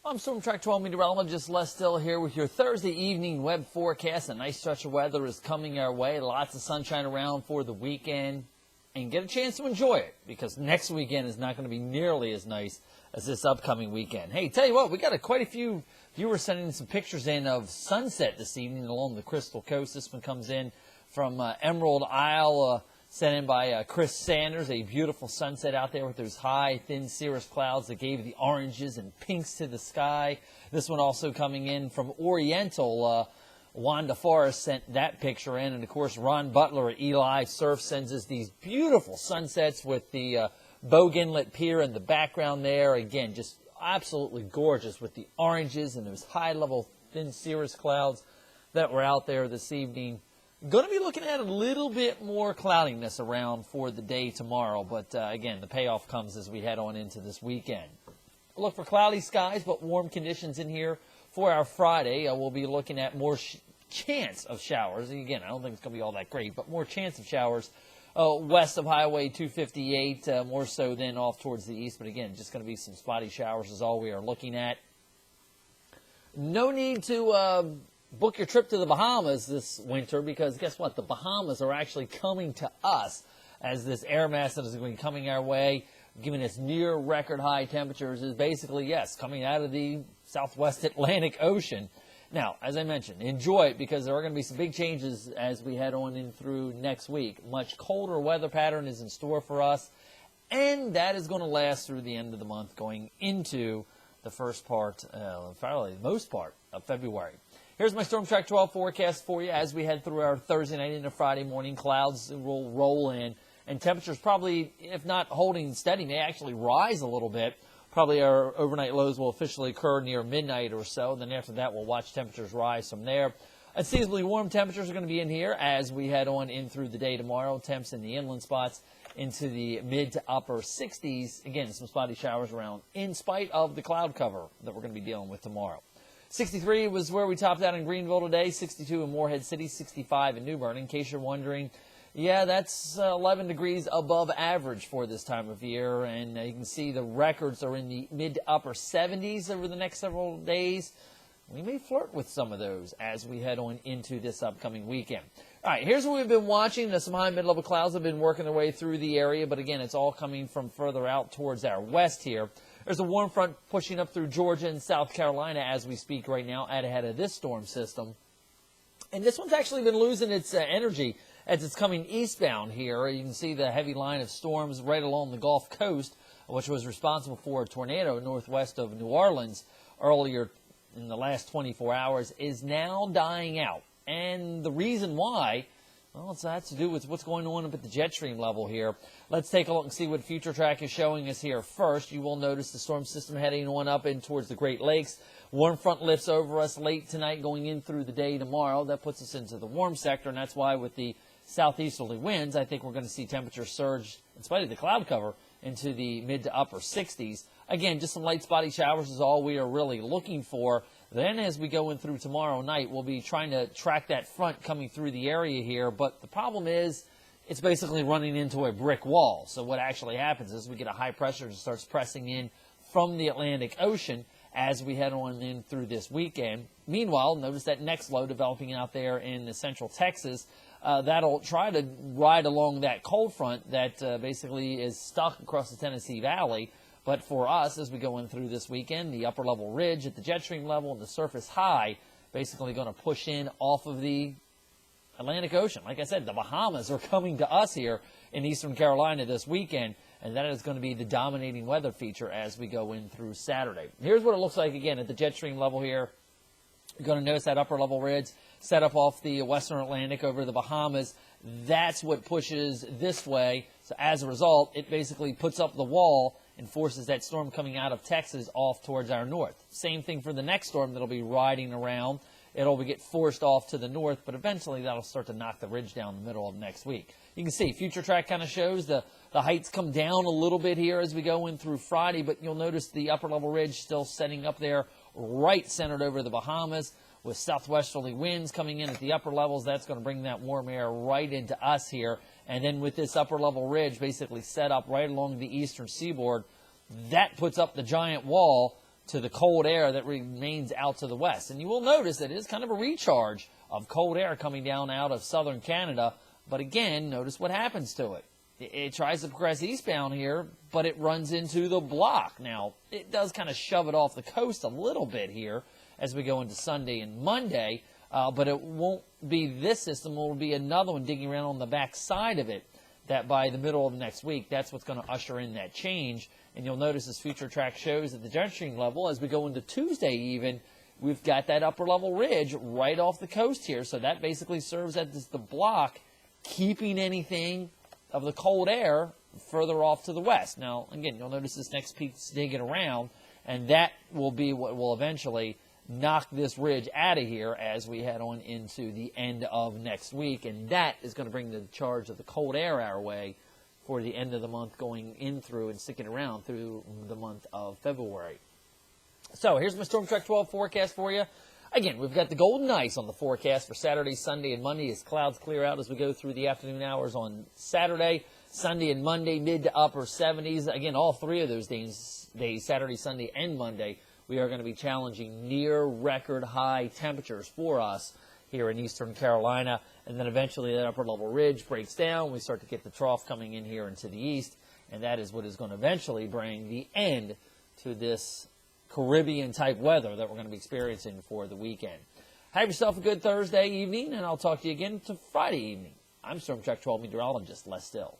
I'm Storm Track 12 meteorologist Les Still here with your Thursday evening web forecast. A nice stretch of weather is coming our way. Lots of sunshine around for the weekend. And get a chance to enjoy it because next weekend is not going to be nearly as nice as this upcoming weekend. Hey, tell you what, we got quite a few viewers sending some pictures in of sunset this evening along the Crystal Coast. This one comes in from Emerald Isle, sent in by Chris Sanders. A beautiful sunset out there with those high, thin cirrus clouds that gave the oranges and pinks to the sky. This one also coming in from Oriental. Wanda Forrest sent that picture in. And, of course, Ron Butler at Eli Surf sends us these beautiful sunsets with the Bogue Inlet Pier in the background there. Again, just absolutely gorgeous with the oranges and those high-level thin cirrus clouds that were out there this evening. Going to be looking at a little bit more cloudiness around for the day tomorrow, but again, the payoff comes as we head on into this weekend. Look for cloudy skies, but warm conditions in here for our Friday. We'll be looking at more chance of showers. Again, I don't think it's going to be all that great, but more chance of showers west of Highway 258, more so than off towards the east. But again, just going to be some spotty showers is all we are looking at. No need to book your trip to the Bahamas this winter because guess what? The Bahamas are actually coming to us as this air mass that is going to be coming our way, giving us near record high temperatures is basically, yes, coming out of the southwest Atlantic Ocean. Now, as I mentioned, enjoy it because there are going to be some big changes as we head on in through next week. Much colder weather pattern is in store for us, and that is going to last through the end of the month going into the first part, probably most part of February. Here's my Storm Track 12 forecast for you as we head through our Thursday night into Friday morning. Clouds will roll in, and temperatures probably, if not holding steady, may actually rise a little bit. Probably our overnight lows will officially occur near midnight or so. Then after that, we'll watch temperatures rise from there. Unseasonably warm temperatures are going to be in here as we head on in through the day tomorrow. Temps in the inland spots into the mid to upper 60s. Again, some spotty showers around in spite of the cloud cover that we're going to be dealing with tomorrow. 63 was where we topped out in Greenville today, 62 in Morehead City, 65 in New Bern. In case you're wondering, yeah, that's 11 degrees above average for this time of year, and you can see the records are in the mid to upper 70s over the next several days. We may flirt with some of those as we head on into this upcoming weekend. All right, here's what we've been watching. Some high mid-level clouds have been working their way through the area, but again, it's all coming from further out towards our west here. There's a warm front pushing up through Georgia and South Carolina as we speak right now, ahead of this storm system. And this one's actually been losing its energy as it's coming eastbound here. You can see the heavy line of storms right along the Gulf Coast, which was responsible for a tornado northwest of New Orleans earlier in the last 24 hours, is now dying out. And the reason why, well, it has to do with what's going on up at the jet stream level here. Let's take a look and see what Future Track is showing us here first. You will notice the storm system heading on up in towards the Great Lakes. Warm front lifts over us late tonight going in through the day tomorrow. That puts us into the warm sector, and that's why with the southeasterly winds, I think we're going to see temperatures surge, in spite of the cloud cover, into the mid to upper 60s. Again, just some light spotty showers is all we are really looking for. Then as we go in through tomorrow night, we'll be trying to track that front coming through the area here. But the problem is it's basically running into a brick wall. So what actually happens is we get a high pressure that starts pressing in from the Atlantic Ocean as we head on in through this weekend. Meanwhile, notice that next low developing out there in the central Texas. That'll try to ride along that cold front that basically is stuck across the Tennessee Valley. But for us, as we go in through this weekend, the upper level ridge at the jet stream level and the surface high basically going to push in off of the Atlantic Ocean. Like I said, the Bahamas are coming to us here in eastern Carolina this weekend, and that is going to be the dominating weather feature as we go in through Saturday. Here's what it looks like, again, at the jet stream level here. You're going to notice that upper level ridge set up off the western Atlantic over the Bahamas. That's what pushes this way. So as a result, it basically puts up the wall and forces that storm coming out of Texas off towards our north. Same thing for the next storm that'll be riding around. It'll get forced off to the north, but eventually that'll start to knock the ridge down the middle of next week. You can see Future Track kind of shows the heights come down a little bit here as we go in through Friday, but you'll notice the upper level ridge still setting up there right centered over the Bahamas with southwesterly winds coming in at the upper levels. That's going to bring that warm air right into us here. And then with this upper level ridge basically set up right along the eastern seaboard, that puts up the giant wall to the cold air that remains out to the west. And you will notice that it is kind of a recharge of cold air coming down out of southern Canada. But again, notice what happens to it. It tries to progress eastbound here, but it runs into the block. Now, it does kind of shove it off the coast a little bit here as we go into Sunday and Monday, but it won't be this system. It will be another one digging around on the back side of it that by the middle of next week, that's what's going to usher in that change. And you'll notice as future track shows at the jet stream level, as we go into Tuesday even, we've got that upper level ridge right off the coast here. So that basically serves as the block, keeping anything of the cold air further off to the west. Now, again, you'll notice this next peak's digging around, and that will be what will eventually knock this ridge out of here as we head on into the end of next week. And that is going to bring the charge of the cold air our way for the end of the month, going in through and sticking around through the month of February. So here's my Storm Track 12 forecast for you. Again, we've got the golden ice on the forecast for Saturday, Sunday, and Monday as clouds clear out as we go through the afternoon hours on Saturday. Sunday and Monday, mid to upper 70s. Again, all three of those days, Saturday, Sunday, and Monday, we are going to be challenging near record high temperatures for us here in eastern Carolina. And then eventually that upper level ridge breaks down. We start to get the trough coming in here into the east. And that is what is going to eventually bring the end to this Caribbean-type weather that we're going to be experiencing for the weekend. Have yourself a good Thursday evening, and I'll talk to you again to Friday evening. I'm Storm Track 12 meteorologist Les Still.